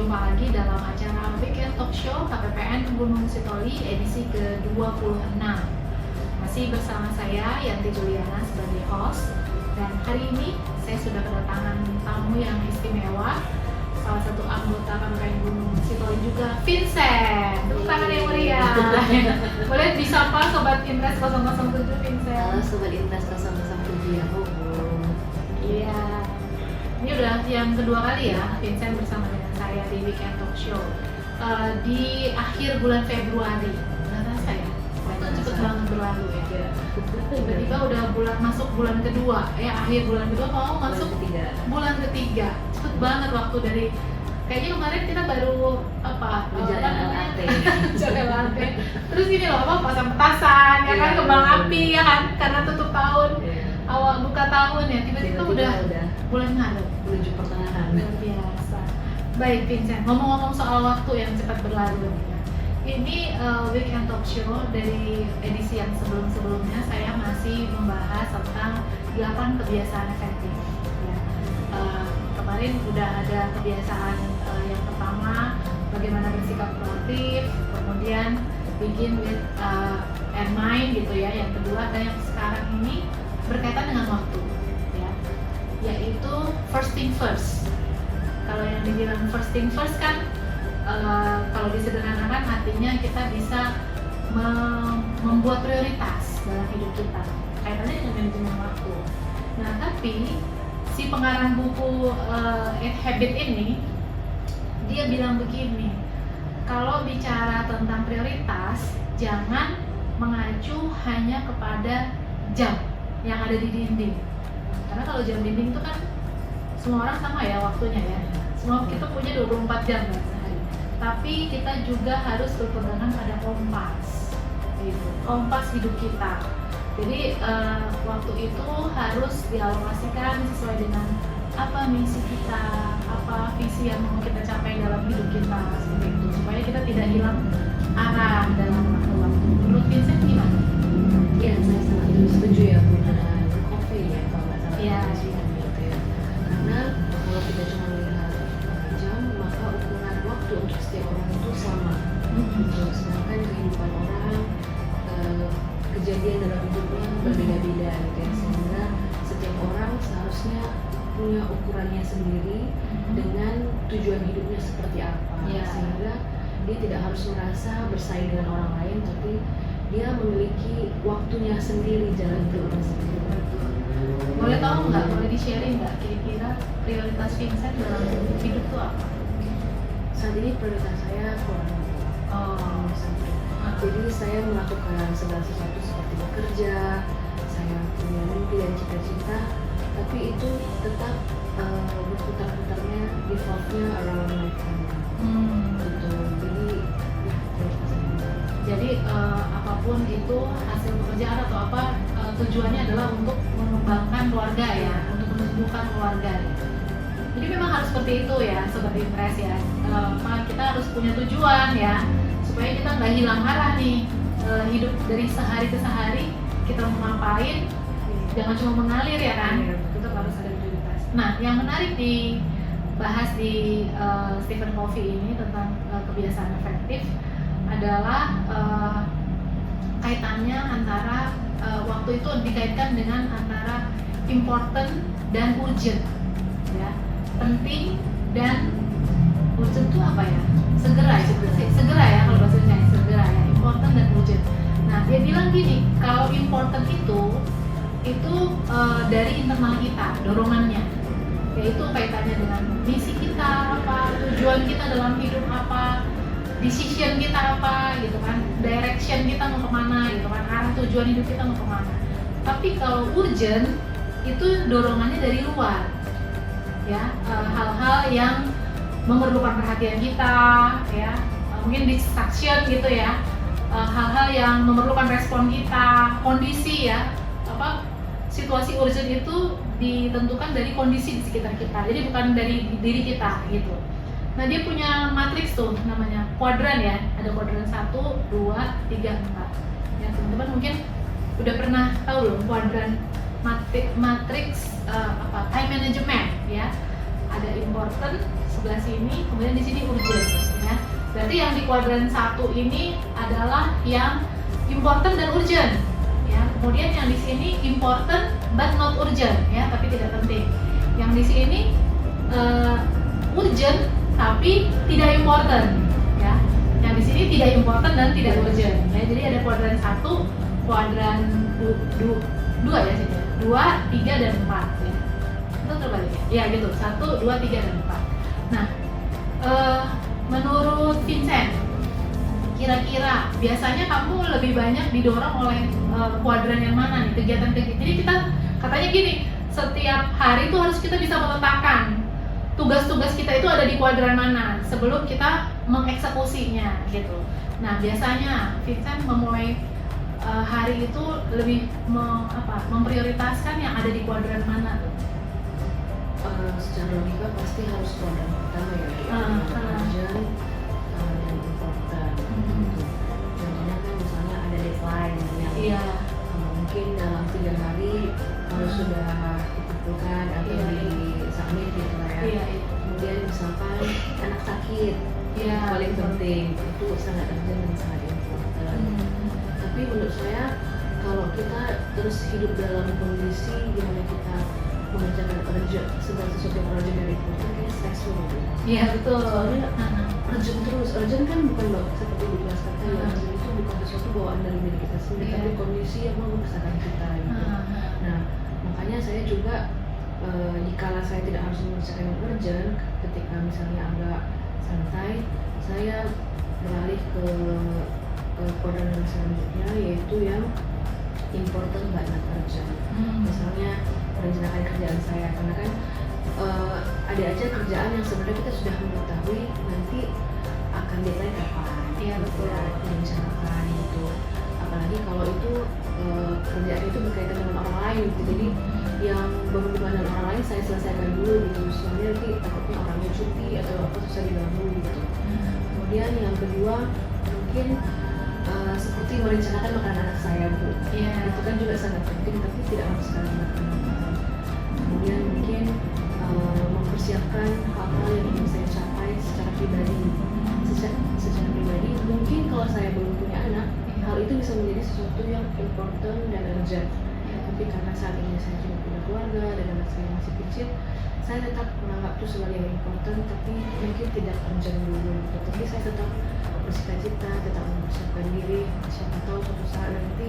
Jumpa lagi dalam acara Weekend Talk Show KPPN Gunung Sitoli edisi ke-26. Masih bersama saya Yanti Juliana sebagai host. Dan hari ini saya sudah kedatangan tamu yang istimewa, salah satu anggota KPPN Gunung Sitoli juga, Vincent. Tepuk tangan yang meriah. Boleh disapa Sobat Interest 007, Vincent. Halo Sobat Interest 007 ya. Iya. Ini udah yang kedua kali ya Vincent bersama dengan saya di Weekend Talk Show di akhir bulan Februari. Nggak terasa ya? Waktu cepet banget berlalu ya. Tiba-tiba udah masuk bulan kedua ya, akhir bulan kedua mau masuk bulan ketiga. Cepet banget waktu dari kayaknya kemarin kita baru jalan LRT. Jalan LRT. Terus ini loh pasang petasan ya kan, kembang api ya kan, karena tutup tahun. Awal buka tahun ya, tiba-tiba udah bulan Maret menuju pertengahan. luar biasa. Baik Vincent, ngomong-ngomong soal waktu yang cepat berlalu, ini Weekend Talk Show dari edisi yang sebelum-sebelumnya saya masih membahas tentang 8 kebiasaan efektif ya. Kemarin udah ada kebiasaan yang pertama, bagaimana bersikap proaktif, kemudian begin with and mind gitu ya. Yang kedua ada yang sekarang ini berkaitan dengan waktu ya, yaitu first thing first. Kalau yang dibilang first thing first kan kalau disederhanakan artinya kita bisa membuat prioritas dalam hidup kita, kaitannya dengan manajemen waktu. Nah tapi si pengarang buku Habit ini dia bilang begini, kalau bicara tentang prioritas jangan mengacu hanya kepada jam yang ada di dinding, karena kalau jam dinding itu kan semua orang sama ya waktunya ya, semua kita punya 24 jam ya sehari, tapi kita juga harus berpegangan pada kompas gitu, kompas hidup kita. Jadi waktu itu harus dialokasikan sesuai dengan apa misi kita, apa visi yang mau kita capai dalam hidup kita, seperti itu, supaya kita tidak hilang arah dalam waktu-waktu. Menurut Vincent gimana? Iya, saya sangat setuju ya penggunaan coffee ya, kalau nggak salah. Iya. Gitu ya. Karena kalau kita cuma melihat jam, maka ukuran waktu untuk setiap orang itu sama. Sedangkan kehidupan orang, kejadian dalam hidupnya berbeda-beda gitu ya. Sehingga setiap orang seharusnya punya ukurannya sendiri dengan tujuan hidupnya seperti apa. Sehingga dia tidak harus merasa bersaing dengan orang lain, tapi dia memiliki waktunya sendiri, jalan hidupnya sendiri. Boleh tahu nggak, boleh di-sharing nggak kira-kira prioritas Vincent dalam hidup itu apa? Saat ini prioritas saya keluarga. Jadi saya melakukan segala sesuatu seperti bekerja, saya punya mimpi dan cita-cita, tapi itu tetap berputar-putarnya, defaultnya around my family. Gitu. Jadi apapun itu hasil pekerjaan atau apa, tujuannya adalah untuk mengembangkan keluarga ya, untuk menumbuhkan keluarga. Jadi memang harus seperti itu ya, seperti Interest ya. Kita harus punya tujuan ya, supaya kita nggak hilang arah nih, hidup dari sehari ke sehari kita mau ngapain, jangan cuma mengalir ya kan, tetap harus ada prioritas. Nah yang menarik dibahas di Stephen Covey ini tentang kebiasaan efektif adalah kaitannya antara waktu itu dikaitkan dengan antara important dan urgent ya, penting dan urgent itu apa ya, segera ya kalau bahasa Indonesia, segera ya, important dan urgent. Nah dia bilang gini, kalau important itu dari internal kita, dorongannya, yaitu kaitannya dengan misi kita apa, tujuan kita dalam hidup apa, decision kita apa gitu kan, direction kita mau kemana gitu kan, arah tujuan hidup kita mau kemana. Tapi kalau urgent itu dorongannya dari luar ya, hal-hal yang memerlukan perhatian kita ya, mungkin distraction gitu ya, hal-hal yang memerlukan respon kita, kondisi ya, situasi urgent itu ditentukan dari kondisi di sekitar kita, jadi bukan dari diri kita gitu. Nah dia punya matriks tuh namanya kuadran ya, ada kuadran 1, 2, 3, 4 ya, teman-teman mungkin udah pernah tahu belum kuadran matriks time management ya. Ada important, sebelah sini, kemudian di sini urgent ya. Berarti yang di kuadran 1 ini adalah yang important dan urgent ya. Kemudian yang di sini important but not urgent ya, tapi tidak penting. Yang di sini urgent tapi tidak important ya. Yang di sini tidak important dan tidak urgent ya. Jadi ada kuadran 1, kuadran 2 ya sini. 2, 3 dan 4 ya. Itu terbalik ya. Ya gitu. 1, 2, 3 dan 4. Nah, menurut Vincent, kira-kira biasanya kamu lebih banyak didorong oleh kuadran yang mana nih, kegiatan-kegiatan? Jadi kita katanya gini, setiap hari itu harus kita bisa meletakkan tugas-tugas kita itu ada di kuadran mana sebelum kita mengeksekusinya gitu. Nah biasanya Vincent memulai hari itu lebih memprioritaskan yang ada di kuadran mana tuh? Secara logika pasti harus kuadran pertama ya, urgent dan important gitu. Contohnya kan misalnya ada deadline yang mungkin dalam 3 hari harus sudah dikumpulkan atau di-submit gitu lah ya. Kemudian misalkan anak sakit, paling penting itu sangat urgent dan sangat important. Tapi menurut saya kalau kita terus hidup dalam kondisi dimana kita mengerjakan segala sesuatu yang urgent dari itu kan kayak stressful gitu. Iya betul. Soalnya urgent kan bukan seperti dijelaskan tadi, urgent itu bukan sesuatu bawaan dari diri kita sendiri, tapi kondisi yang memaksakan kita gitu. Nah makanya saya juga dikala saya tidak harus mengerjakan yang urgent, ketika misalnya agak santai, saya beralih ke kuadran yang selanjutnya, yaitu yang important but not urgent. Misalnya merencanakan kerjaan saya, karena kan ada aja kerjaan yang sebenarnya kita sudah mengetahui nanti akan deadline kapan. Iya betul. Direncanakan gitu. Apalagi kalau itu kerjaan itu berkaitan dengan orang lain gitu. Jadi yang berhubungan dengan orang lain saya selesaikan dulu gitu. Soalnya nanti takutnya orangnya cuti atau apa susah diganggu gitu. Kemudian yang kedua mungkin seperti merencanakan makanan anak saya Bu. Itu kan juga sangat penting, tapi tidak harus sekali makan. Kemudian mungkin mempersiapkan hal-hal yang ingin saya capai secara pribadi. Secara pribadi mungkin kalau saya belum punya anak, hal itu bisa menjadi sesuatu yang important dan urgent. Tapi karena saat ini saya sudah punya keluarga dan anak saya masih kecil, saya tetap menganggap itu sebagai yang important, tapi mungkin tidak urgent dulu gitu. Tapi saya tetap bercita-cita, tetap mempersiapkan diri. Siapa tahu suatu saat nanti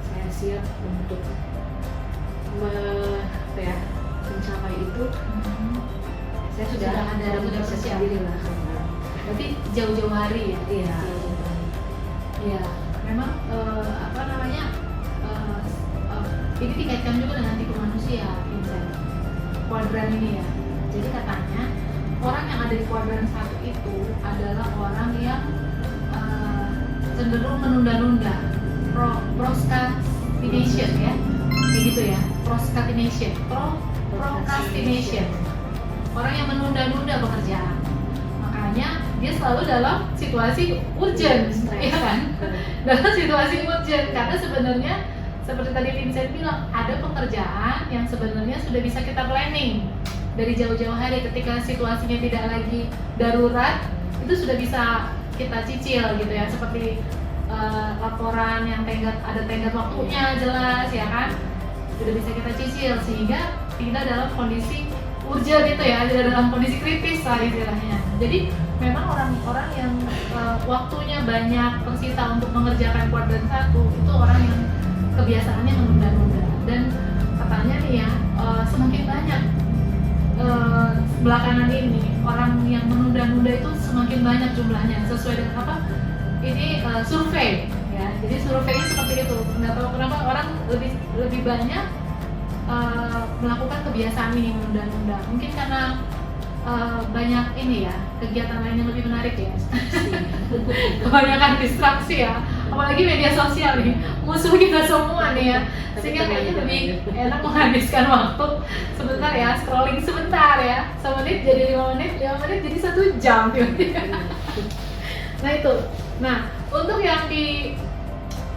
saya siap untuk mencapai itu. Saya sudah ada mempersiapkan diri lah. Berarti jauh-jauh hari ya? Iya. Iya. Memang ini dikaitkan juga dengan tipe manusia, Vincent. Kuadran ini ya. Jadi katanya orang yang ada di kuadran 1 itu adalah orang yang cenderung menunda-nunda, procrastination ya, kayak gitu ya, procrastination. Orang yang menunda-nunda pekerjaan, makanya dia selalu dalam situasi urgent, ya kan? Dalam situasi urgent, karena sebenarnya seperti tadi Vincent bilang, ada pekerjaan yang sebenarnya sudah bisa kita planning dari jauh-jauh hari. Ketika situasinya tidak lagi darurat, itu sudah bisa kita cicil gitu ya, seperti laporan yang ada tenggat waktunya jelas ya kan, sudah bisa kita cicil sehingga tidak dalam kondisi urgent itu ya, tidak dalam kondisi kritis lah istilahnya. Jadi memang orang-orang yang waktunya banyak tersita untuk mengerjakan kuadran 1 itu orang yang kebiasaannya menunda-nunda, dan katanya nih ya semakin banyak belakangan ini orang yang menunda-nunda itu semakin banyak jumlahnya, sesuai dengan apa ini survei ya. Jadi surveinya seperti itu. Nggak tahu kenapa orang lebih banyak melakukan kebiasaan ini menunda-nunda. Mungkin karena banyak ini ya, kegiatan lain yang lebih menarik ya. Kebanyakan distraksi ya, apalagi media sosial nih, musuh kita semua nih ya. Sehingga kayaknya lebih enak menghabiskan waktu sebentar ya, scrolling sebentar ya, 1 menit jadi 5 menit, 5 menit jadi 1 jam tiba-tiba. Nah itu. Nah untuk yang di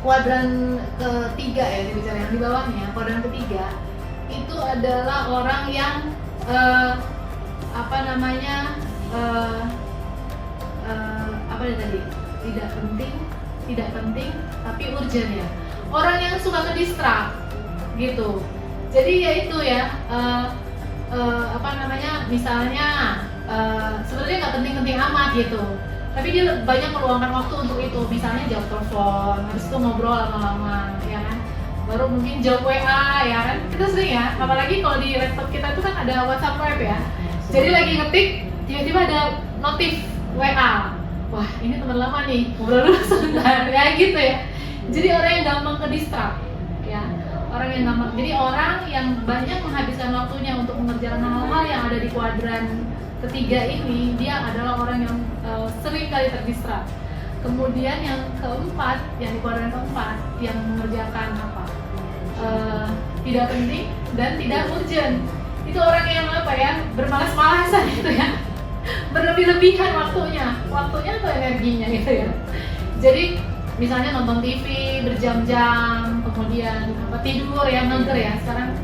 kuadran ketiga ya, dibicara yang di bawahnya, kuadran ketiga itu adalah orang yang eh, apa ya tadi, tidak penting tapi urgent ya. Orang yang suka ke distract gitu. Jadi ya itu ya, apa namanya, misalnya sebenarnya nggak penting-penting amat gitu, tapi dia banyak meluangkan waktu untuk itu. Misalnya jawab telepon, habis itu ngobrol lama-lama, ya kan. Baru mungkin jawab WA, ya kan. Kita sering ya, apalagi kalau di laptop kita itu kan ada WhatsApp web ya. Jadi lagi ngetik, tiba-tiba ada notif WA. Wah, ini teman lama nih, ngobrol dulu sebentar, ya gitu ya. Jadi orang yang gampang ke distract, ya. Orang yang gampang. Jadi orang yang banyak menghabiskan waktunya untuk mengerjakan hal-hal yang ada di kuadran ketiga ini, dia adalah orang yang sering kali terdistract. Kemudian yang keempat, yang di kuadran keempat, yang mengerjakan apa? Tidak penting dan tidak urgent. Itu orang yang apa ya, bermalas-malasan gitu ya, berlebih-lebihan waktunya atau energinya gitu ya. Jadi misalnya nonton TV berjam-jam, kemudian apa, tidur ya, mager ya sekarang,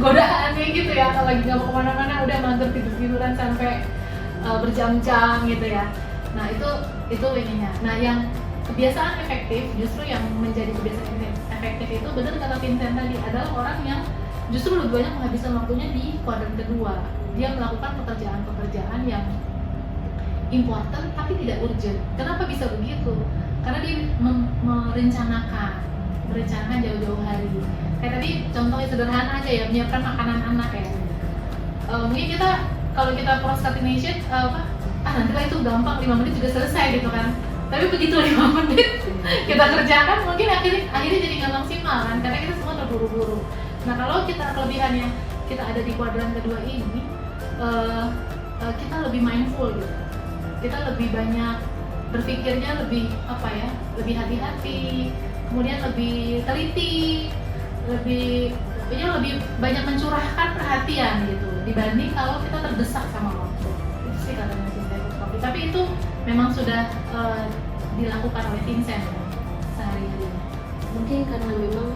godaannya gitu ya, kalau lagi nggak mau kemana-mana udah mager, tiduran sampai berjam-jam gitu ya. Nah itu ininya. Nah yang kebiasaan efektif, justru yang menjadi kebiasaan efektif itu benar kata Vincent tadi, adalah orang yang justru lebih banyak menghabiskan waktunya di kuadran kedua. Dia melakukan pekerjaan-pekerjaan yang important tapi tidak urgent. Kenapa bisa begitu? Karena dia merencanakan jauh-jauh hari. Kayak tadi contohnya sederhana aja ya, menyiapkan makanan anak ya. Mungkin kalau kita procrastination, nanti lah itu gampang, 5 menit juga selesai gitu kan. Tapi begitu 5 menit kita kerjakan, mungkin akhirnya jadi nggak maksimal kan, karena kita semua terburu-buru. Nah kalau kita kelebihannya, kita ada di kuadran kedua ini, kita lebih mindful gitu. Kita lebih banyak berpikirnya, lebih apa ya, lebih hati-hati, kemudian lebih teliti, lebih banyak mencurahkan perhatian gitu, dibanding kalau kita terdesak sama waktu. Itu sih katanya Vincent. Tapi itu memang sudah dilakukan oleh Vincent ya, sehari-hari. Mungkin karena memang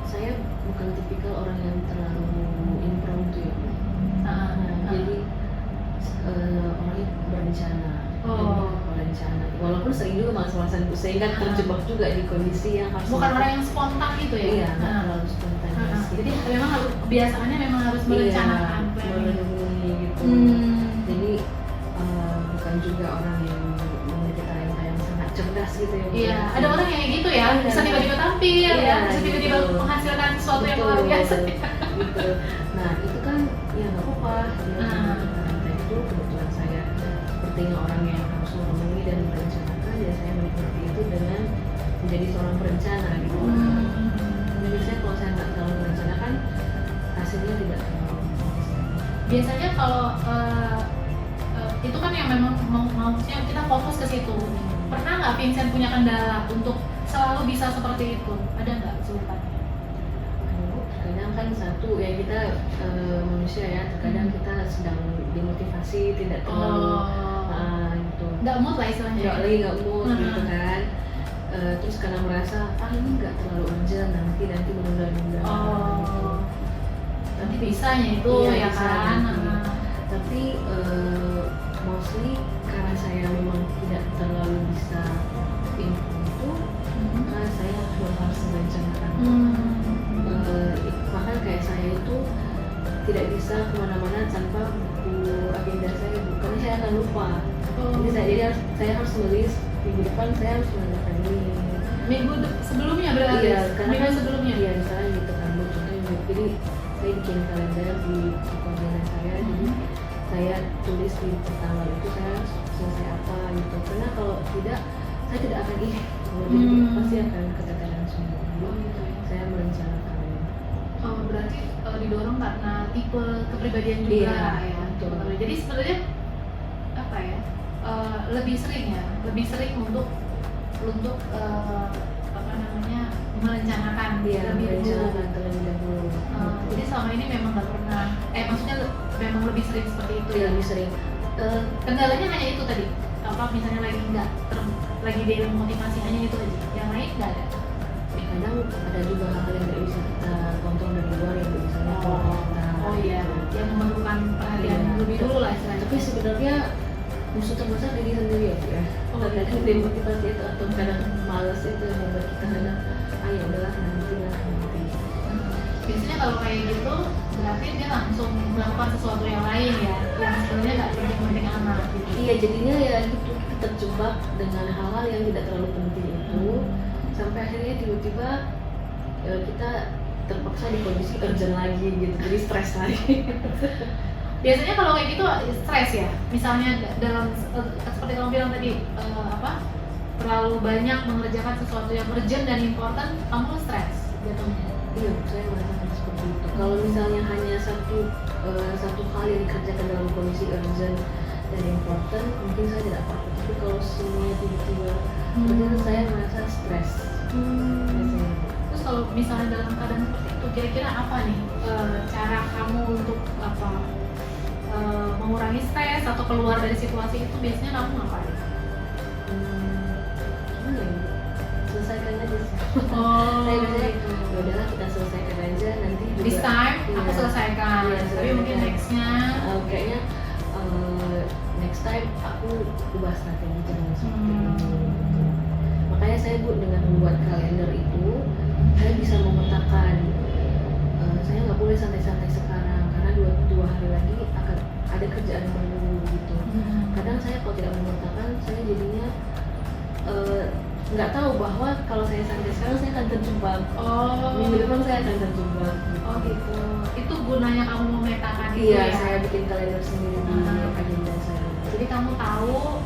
saya bukan tipikal orang yang terlalu impromptu ya. Jadi orangnya berencana, berencana. Walaupun sering juga malas-malasan, sehingga terjebak juga di kondisi yang harus. Bukan orang yang spontan gitu ya? Iya, nggak terlalu spontan. Jadi memang kebiasaannya memang harus merencanakan. Merenungi gitu. Jadi bukan juga orang yang memiliki talenta yang sangat cerdas gitu ya. Iya, ada orang yang kayak gitu ya, bisa tiba-tiba tampil ya, bisa tiba-tiba menghasilkan sesuatu yang luar biasa. Gitu. Nah itu kan ya nggak apa-apa. Talenta itu kebetulan saya sepertinya orang yang harus memenuhi dan merencanakan, ya saya menikmati itu dengan menjadi seorang perencana gitu. Jadi saya kalau saya nggak terlalu merencanakan, hasilnya tidak terlalu bagus. Biasanya kalau itu kan yang memang maksudnya kita fokus ke situ. Pernah nggak Vincent punya kendala untuk selalu bisa seperti itu? Ada nggak kesulitannya? Kadang kan satu ya, kita manusia ya, terkadang kita sedang dimotivasi, tidak terlalu gitu. Nggak mood lah istilahnya. Nggak mood gitu kan. Terus karena merasa ini nggak terlalu urgent, nanti menunda-nunda. Gitu. Nanti bisanya itu ya kan. Tapi mostly karena saya memang tidak terlalu bisa itu, maka saya harus merencanakan. Bahkan kayak saya itu tidak bisa kemana-mana tanpa buku agenda saya, karena saya akan lupa. Jadi saya harus menulis minggu depan saya harus melakukan ini. Minggu sebelumnya berarti? Iya, karena minggu sebelumnya. Iya, misalnya gitu kan. Contohnya, jadi saya bikin kalender di koordinat saya, jadi saya tulis di tanggal itu saya harus selesai apa gitu. Karena kalau tidak, saya tidak akan jadi pasti akan keteteran semua. Saya merencanakan. Berarti didorong karena tipe kepribadian juga ya. Betul. Jadi sebenarnya apa ya? Lebih sering untuk apa namanya, merencanakan lebih dahulu. Jadi selama ini memang nggak pernah, maksudnya memang lebih sering seperti itu ya. Lebih sering. Kendalanya hanya itu tadi, apa misalnya lagi demotivasi, hanya itu aja, yang lain nggak ada. Kadang ada juga hal yang tidak bisa kita kontrol dari luar, yang misalnya kalau kita yang memerlukan perhatian Tapi sebenarnya musuh terbesar diri sendiri ya Bu ya. Kadang demotivasi itu atau kadang malas itu yang membuat kita kadang ayo udahlah nanti. Biasanya kalau kayak gitu berarti dia langsung melakukan sesuatu yang lain ya, yang sebenarnya nggak penting-penting amat gitu. Iya, jadinya ya gitu, kita terjebak dengan hal-hal yang tidak terlalu penting itu sampai akhirnya tiba-tiba kita terpaksa di kondisi urgent lagi gitu, jadi stres lagi. Biasanya kalau kayak gitu stres ya, misalnya dalam seperti kamu bilang tadi terlalu banyak mengerjakan sesuatu yang urgent dan important, kamu stres jatuhnya. Iya, saya merasakan seperti itu. Kalau misalnya hanya satu hal yang dikerjakan dalam kondisi urgent dan important, mungkin saya tidak apa-apa. Tapi kalau semuanya tiba-tiba, berarti saya merasa stres. Biasanya. Terus kalau misalnya dalam keadaan seperti itu, kira-kira apa nih cara kamu untuk mengurangi stres atau keluar dari situasi itu? Biasanya kamu ngapain? Gimana ya? Selesaikan aja sih. Saya biasanya ya udahlah kita selesaikan aja, nanti juga this time aku selesaikan, Iya, tapi mungkin nextnya kayaknya next time aku ubah strategi jangan seperti ini. Makanya saya dengan membuat kalender itu saya bisa memetakan saya nggak boleh santai-santai sekarang karena dua hari lagi akan ada kerjaan baru gitu. Kadang saya kalau tidak memetakan saya jadinya nggak tahu bahwa kalau saya santai sekarang saya akan terjebak. Minggu depan saya akan terjebak. Gitu. Itu gunanya kamu memetakan itu Iya, ya? saya bikin kalender sendiri di agenda saya. Jadi kamu tahu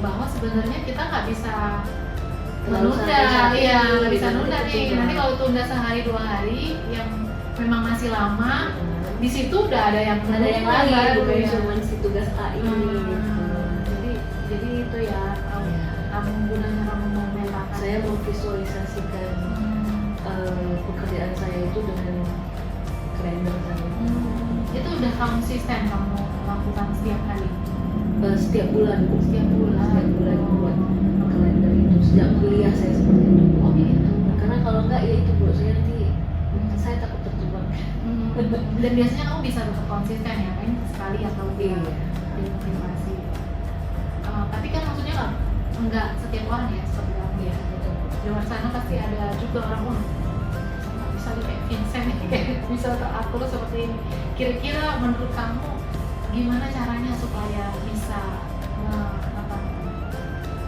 bahwa sebenarnya kita nggak bisa Terlalu menunda, santai-santai, iya nggak bisa nanti nunda nih. terjebak. Nanti kalau tunda sehari 2 hari yang memang masih lama, di situ udah ada yang Ada yang baru lain, bukan ya. cuma si tugas A ini gitu. Jadi itu ya kamu gunanya kamu memetakan. Saya memvisualisasikan pekerjaan saya itu dengan kalender saya. Itu udah konsisten kamu lakukan setiap hari? Setiap bulan Bu. Setiap bulan buat kalender itu sejak kuliah saya seperti itu. Gitu. Karena kalau enggak ya itu Bu, saya nanti saya takut terjebak. Dan biasanya kamu bisa tetap konsisten ya kan, sekali atau Iya. Motivasi. Tapi kan maksudnya nggak setiap orang ya seperti kamu ya. Di luar sana pasti ada juga orang bisa kayak Vincent nih, kayak bisa teratur seperti ini. Kira-kira menurut kamu gimana caranya supaya bisa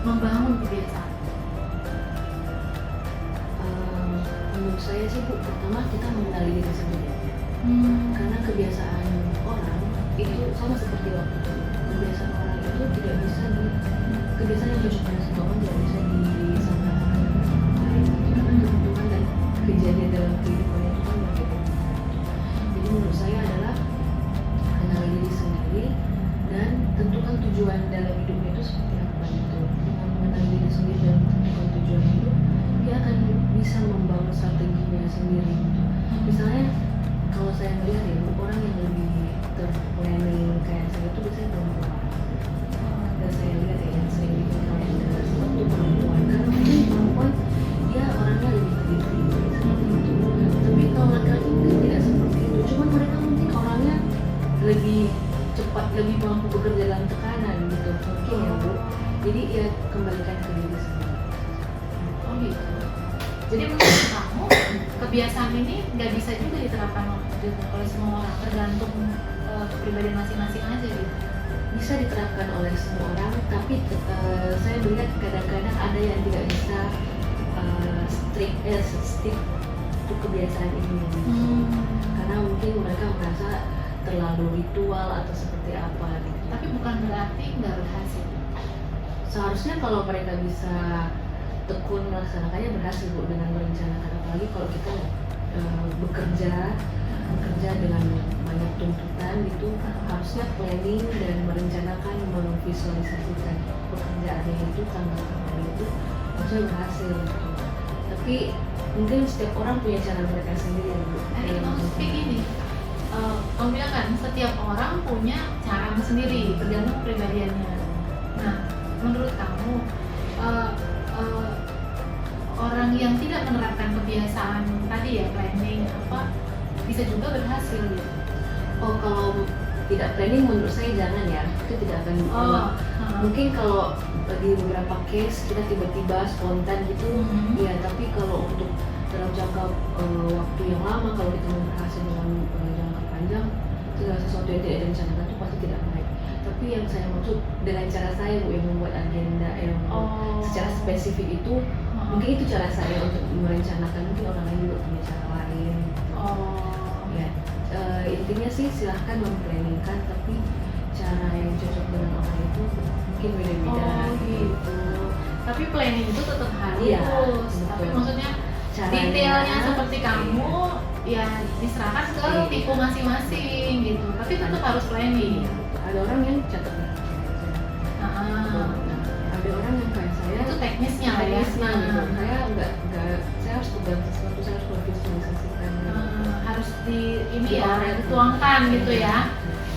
membangun kebiasaan? Menurut saya sih Bu, pertama kita mengenali diri sendiri. Karena kebiasaan orang itu sama seperti waktu. Kebiasaan orang itu tidak bisa kebiasaan yang cocok dengan semua orang tidak bisa disamaratakan dengan lain. Karena kebutuhan dan kejadian dalam kehidupan itu kan berbeda. Jadi menurut saya adalah kenali diri sendiri dan tentukan tujuan dalam hidupnya itu seperti apa gitu. Dengan mengenali diri sendiri dan tentukan tujuan hidup, dia akan bisa membangun strateginya sendiri gitu. Misalnya kalau saya melihat ya orang yang lebih terplanning kayak saya itu biasanya perempuan. Dan saya lihat ya yang sering bikin kalender itu perempuan. Karena mungkin perempuan dia orangnya lebih teliti seperti itu. Tapi kalau laki-laki mungkin tidak seperti itu. Cuma mereka mungkin orangnya lebih cepat, lebih mampu bekerja dalam tekanan gitu. Mungkin ya Bu. Jadi ya kembalikan ke diri sendiri. Gitu. Jadi menurut kamu kebiasaan ini nggak bisa juga diterapkan oleh semua orang, tergantung kepribadian masing-masing aja gitu. Bisa diterapkan oleh semua orang, tapi saya melihat kadang-kadang ada yang tidak bisa stick untuk kebiasaan ini. Karena mungkin mereka merasa terlalu ritual atau seperti apa gitu. Tapi bukan berarti nggak berhasil. Seharusnya kalau mereka bisa tekun melaksanakannya berhasil Bu, dengan merencanakan. Apalagi kalau kita bekerja dengan banyak tuntutan itu harusnya planning dan merencanakan, memvisualisasikan pekerjaannya itu, tanggal-tanggal itu harusnya berhasil gitu. Tapi mungkin setiap orang punya cara mereka sendiri ya Bu. Maksudnya gini, kamu bilang kan setiap orang punya cara sendiri tergantung kepribadiannya. Nah, menurut kamu orang yang tidak menerapkan kebiasaan tadi ya planning bisa juga berhasil gitu? Kalau tidak planning menurut saya jangan ya, itu tidak akan mungkin kalau di beberapa case kita tiba-tiba spontan gitu ya, tapi kalau untuk dalam jangka waktu yang lama, kalau kita mau berhasil dalam jangka panjang, segala sesuatu yang tidak direncanakan itu pasti tidak baik. Tapi yang saya maksud dengan cara saya Bu, yang membuat agenda yang secara spesifik itu, mungkin itu cara saya untuk merencanakan, mungkin orang lain juga punya cara lain. Ya, intinya sih silahkan memplanningkan, tapi cara yang cocok dengan orang itu mungkin beda-beda. Gitu. Tapi planning itu tetap harus. Iya, tapi maksudnya caranya, detailnya seperti kamu ya diserahkan ke tipe masing-masing gitu. Tapi tetap harus planning. Ada orang yang catat ada orang yang kayak saya itu teknisnya lah ya. Gitu. Saya enggak, saya harus pegang sesuatu, saya harus visualisasikan. Harus dituangkan gitu ya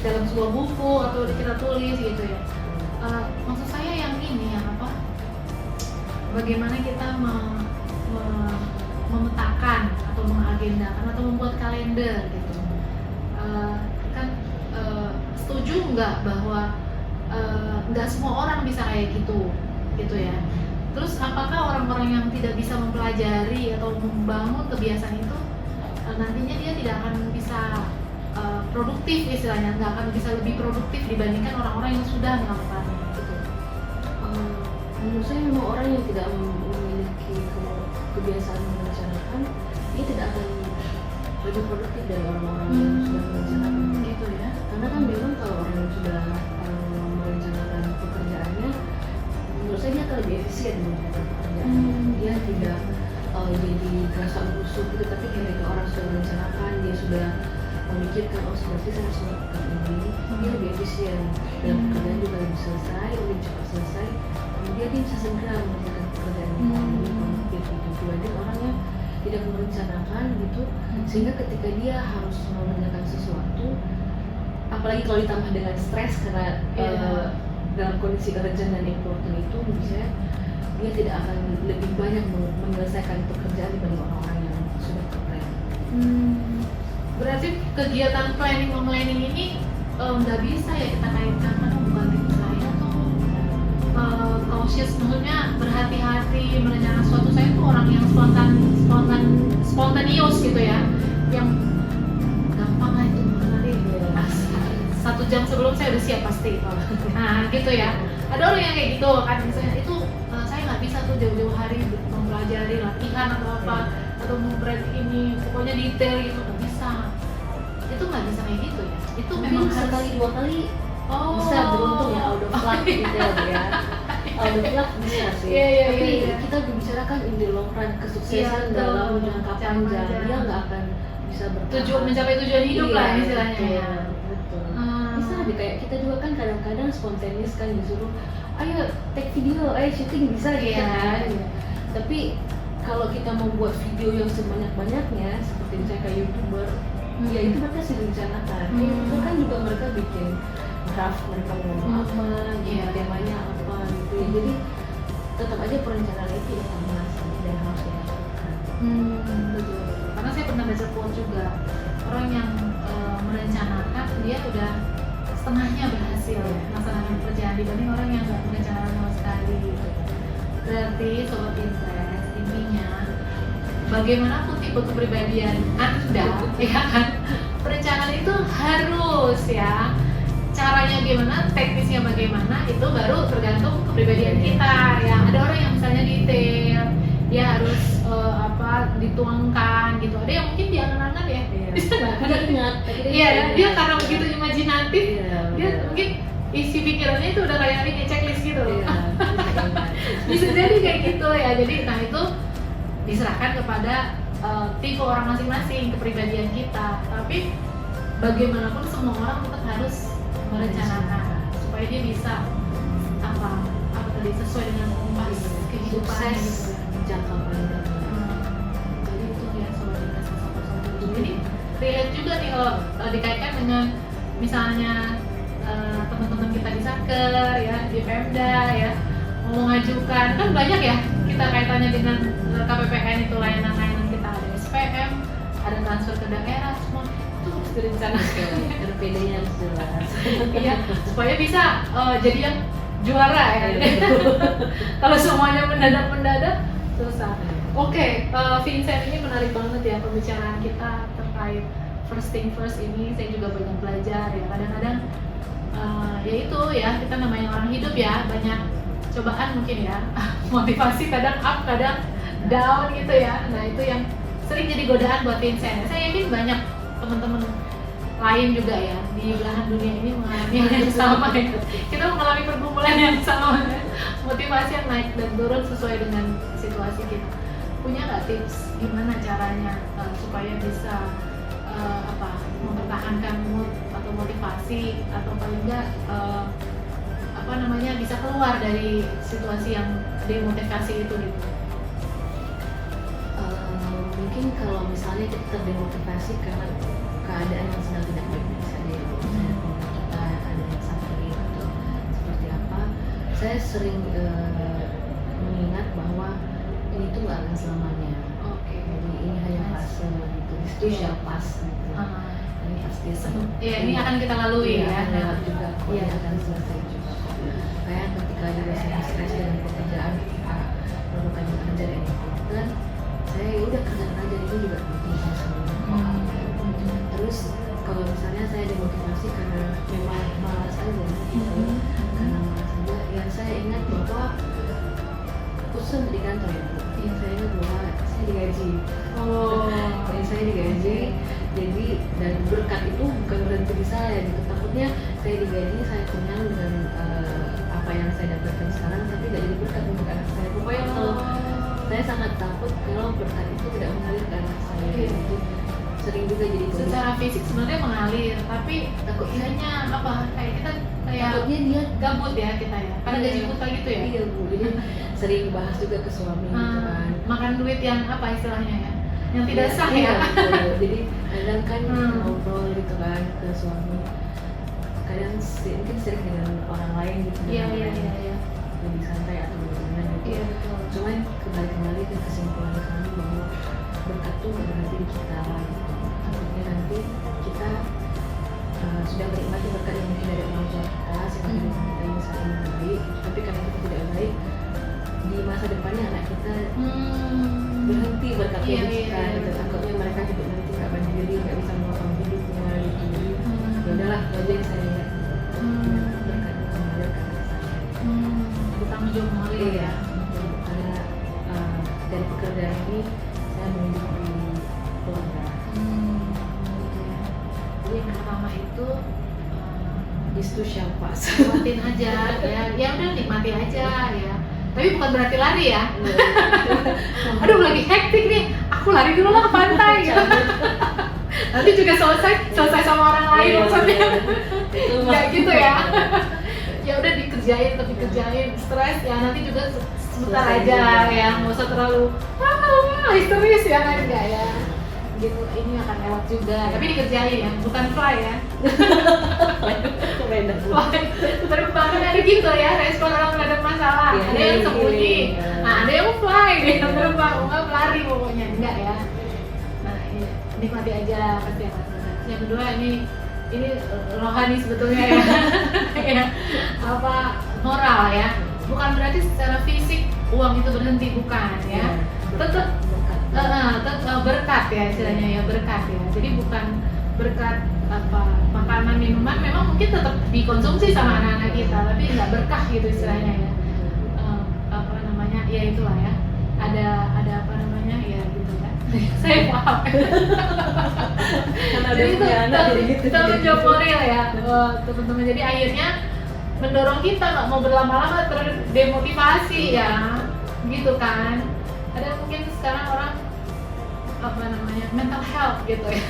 dalam sebuah buku atau kita tulis gitu ya. Maksud saya yang ini yang apa? Bagaimana kita memetakan atau mengagendakan atau membuat kalender gitu. Setuju nggak bahwa nggak semua orang bisa kayak gitu ya. Terus apakah orang-orang yang tidak bisa mempelajari atau membangun kebiasaan itu nantinya dia tidak akan bisa produktif, istilahnya nggak akan bisa lebih produktif dibandingkan orang-orang yang sudah melakukannya gitu. Menurut saya memang orang yang tidak memiliki kebiasaan merencanakan, dia tidak akan lebih produktif dari orang-orang yang sudah merencanakan gitu ya. Karena kan memang kalau orang yang sudah merencanakan pekerjaannya, menurut saya dia akan lebih efisien mengerjakan pekerjaan. Dia tidak jadi kerasa busuk gitu, tapi ketika orang sudah merencanakan, dia sudah memikirkan, oh seperti saya harus melakukan ini, dia lebih efisien dan pekerjaan juga lebih selesai, lebih cepat selesai. Kemudian dia bisa segera mengerjakan pekerjaan yang lebih produktif gitu. Dibanding orang yang tidak merencanakan gitu, sehingga ketika dia harus mengerjakan sesuatu, apalagi kalau ditambah dengan stres karena dalam kondisi urgent dan important itu, misalnya dia tidak akan lebih banyak menyelesaikan pekerjaan dibanding orang-orang yang sudah terplan. Berarti kegiatan planning ini nggak bisa ya kita kaitkan, karena bukan tipe saya tuh cautious, maksudnya berhati-hati merencanakan sesuatu. Saya tuh orang yang spontaneous gitu ya, yang gampang lah itu nanti 1 jam sebelum saya udah siap pasti. Nah gitu ya. Ada orang yang kayak gitu kan, misalnya itu saya nggak bisa tuh jauh-jauh hari mempelajari latihan atau apa atau memperhatikan ini, pokoknya detail gitu, nggak bisa. Itu nggak bisa kayak gitu ya. Itu memang sekali 2 kali bisa beruntung ya, out of luck gitu ya. Out of luck bisa sih. Tapi kita membicarakan in the long run, kesuksesan dalam jangka panjang, dia nggak akan bisa bertahan. Mencapai tujuan hidup lah istilahnya. Betul. Bisa deh, kayak kita juga kan kadang-kadang spontaneous kan, disuruh ayo take video, ayo syuting, bisa gitu kan. Tapi kalau kita membuat video yang sebanyak-banyaknya, seperti misalnya kayak YouTuber, ya itu mereka sudah direncanakan. Itu kan juga mereka bikin draft, mereka mau ngomong apa, temanya apa gitu ya. Jadi tetap aja perencanaan itu utama dan harus dilakukan. Betul. Karena saya pernah baca quote juga, orang yang merencanakan dia udah setengahnya berhasil melaksanakan pekerjaan dibanding orang yang nggak merencanakan sama sekali gitu. Berarti sobat Pinterest, intinya bagaimanapun tipe kepribadian Anda ya kan, perencanaan itu harus ya. Caranya gimana, teknisnya bagaimana, itu baru tergantung kepribadian kita ya. Ada orang yang misalnya detail, dia harus dituangkan gitu. Ada yang mungkin dia angan-angan ya, bisa nggak? Iya, dia karena begitu imajinatif, dia mungkin isi pikirannya itu udah kayak ini checklist gitu. Bisa jadi kayak gitu ya. Jadi nah itu diserahkan kepada tipe orang masing-masing, kepribadian kita. Tapi bagaimanapun semua orang tetap harus merencanakan supaya dia bisa sesuai dengan kompas kehidupan gitu. Jangka panjang. Jadi itu ya sobat investasi. Jadi relate juga nih kalau dikaitkan dengan misalnya teman-teman kita di Saker ya, di Pemda ya, mau mengajukan, kan banyak ya kita kaitannya dengan KPPN itu, layanan-layanan kita, ada SPM, ada transfer ke daerah, semua itu direncanakan. RPD-nya harus jelas. Iya, supaya bisa jadi yang juara ya. Kalau semuanya mendadak susah. Oke, Vincent, ini menarik banget ya pembicaraan kita terkait first thing first ini. Saya juga banyak belajar ya. Kadang-kadang ya itu ya, kita namanya orang hidup ya, banyak cobaan mungkin ya. Motivasi kadang up, kadang down gitu ya. Nah itu yang sering jadi godaan buat Vincent. Saya yakin banyak teman-teman lain juga ya di belahan dunia ini mengalami hal yang sama ya. Kita mengalami pergumulan yang sama ya. Motivasi yang naik dan turun sesuai dengan situasi kita. Punya nggak tips gimana caranya supaya bisa mempertahankan mood atau motivasi, atau paling nggak bisa keluar dari situasi yang demotivasi itu gitu? Mungkin kalau misalnya kita terdemotivasi karena keadaan yang sedang tidak baik, misalnya kita ada yang sakit atau seperti apa, saya sering mengingat bahwa ini tuh nggak akan selamanya. Oke. Jadi ini hanya fase gitu, itu shall pass gitu. Ini pasti Iya, ini akan kita lalui ya. akan lewat juga, Iya. akan selesai juga. Kayak ketika juga saya stres dengan pekerjaan, ketika melakukan bekerja dan dan saya udah kerjakan aja, itu juga bikin saya senang. Terus kalau misalnya saya demotivasi karena memang malas aja, karena malas aja, yang saya ingat bahwa khususnya di kantor ya, yang saya ingat bahwa saya digaji. Jadi saya digaji, jadi dan berkat itu bukan berhenti di saya gitu. Takutnya saya digaji, saya kenyang dengan apa yang saya dapatkan sekarang, tapi tidak jadi berkat untuk anak saya. Pokoknya kalau saya sangat takut kalau berkat itu tidak mengalir ke anak saya. Jadi sering juga jadi Secara fisik sebenarnya mengalir, tapi takutnya kayak kita takutnya dia gabut ya kita ya, karena gaji buta gitu ya. Iya Bu, jadi sering bahas juga ke suami gitu kan. Makan duit yang istilahnya ya, yang tidak sah Iya, ya. betul. Jadi kadang kan ngobrol gitu kan ke suami, kadang mungkin sering dengan orang lain gitu. Iya. Lebih santai atau bagaimana gitu. Iya betul. Cuman kembali ke kesimpulan kami bahwa berkat tuh nggak berhenti di kita. Takutnya nanti kita sudah menikmati berkat yang mungkin dari orang tua kita, seperti kita yang saat ini baik, tapi karena kita tidak baik, di masa depannya anak kita berhenti berkatnya di kita. Gitu. Takutnya mereka hidup nanti nggak mandiri, nggak bisa melakukan hidupnya gitu. Jadi ya udahlah, itu aja yang saya lihat. Berkat mengalir ke anak saya. Bertanggung jawab mengalir ya. Karena dari pekerjaan ini saya menunjuk di keluarga. Gitu ya. Jadi yang pertama itu Itu siapa? nikmatin aja ya. Ya udah nikmati aja ya. Tapi bukan berarti lari ya. Aduh lagi hektik nih, aku lari dulu lah ke pantai gitu. Nanti juga selesai sama orang lain maksudnya. Nggak gitu ya. Ya udah dikerjain, tapi kerjain stres ya, nanti juga sebentar aja ya, nggak usah terlalu histeris ya kan, enggak ya gitu, ini akan lewat juga, tapi dikerjain ya, bukan fly ya. Fly bahkan ada gitu ya, respon orang menghadap masalah, ada yang sembunyi, ada yang fly, dia terbang, nggak pelari pokoknya, enggak ya. Nah ini nikmati aja pasti akan selesai. Yang kedua ini rohani sebetulnya ya. Ya, moral ya, bukan berarti secara fisik uang itu berhenti, bukan ya, tetap berkat ya istilahnya ya, berkat ya. Jadi bukan berkat makanan minuman, memang mungkin tetap dikonsumsi sama anak-anak kita, tapi nggak berkah gitu istilahnya ya. Ya itulah ya, ada ya gitu ya. Saya paham. Jadi itu menjawab moral ya teman-teman. Jadi akhirnya mendorong kita nggak mau berlama-lama terdemotivasi ya, gitu kan. Ada mungkin sekarang orang mental health gitu ya.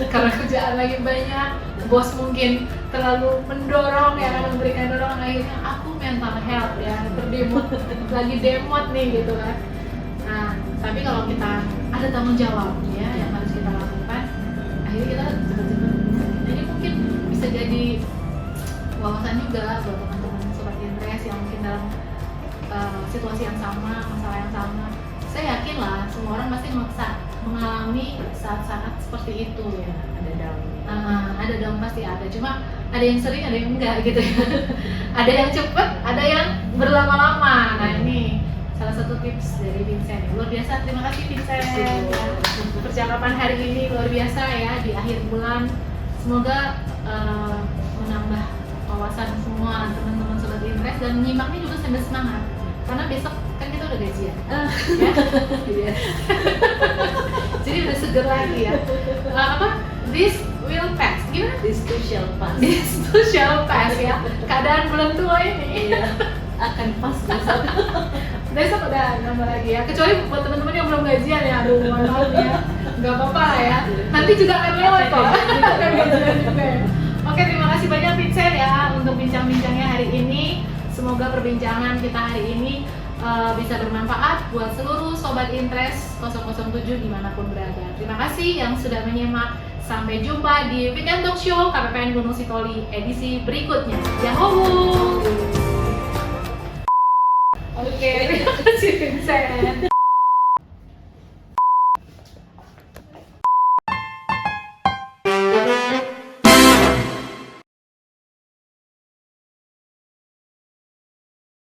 Karena kerjaan lagi banyak, bos mungkin terlalu mendorong ya, memberikan dorongan, akhirnya aku mental health ya, lagi demot nih gitu kan. Nah, tapi kalau kita ada tanggung jawab ya yang harus kita lakukan, akhirnya kita cepet-cepet. Jadi mungkin bisa jadi wawasan juga buat teman-teman seperti Andreas yang mungkin dalam situasi yang sama, masalah yang sama. Saya yakin lah semua orang pasti mengalami saat-saat seperti itu ya. Ada down. Ada dong, pasti ada. Cuma ada yang sering, ada yang enggak gitu ya. Ada yang cepet, ada yang berlama-lama. Nah ini salah satu tips dari Vincent. Luar biasa, terima kasih Vincent. Ya. Percakapan hari ini luar biasa ya di akhir bulan. Semoga menambah wawasan semua teman-teman sobat interest dan menyimaknya juga sambil semangat. Karena besok kan kita udah gajian. Ya. Jadi udah seger lagi ya. This will pass. Gimana? This too shall pass. This too shall pass ya. Keadaan bulan tua ini. Iya, akan pas besok. Besok udah nambah lagi ya. Kecuali buat teman-teman yang belum gajian ya. Aduh, mohon maaf ya. Gak apa-apa lah ya. Nanti juga akan lewat kok. Akan gajian juga ya. Oke, terima kasih banyak Vincent ya untuk bincang-bincangnya hari ini. Semoga perbincangan kita hari ini bisa bermanfaat buat seluruh sobat interest 007 dimanapun berada. Terima kasih yang sudah menyimak. Sampai jumpa di Weekend Talk Show KPPN Gunung Sitoli edisi berikutnya. Yahoo! Oke, terima kasih Vincent.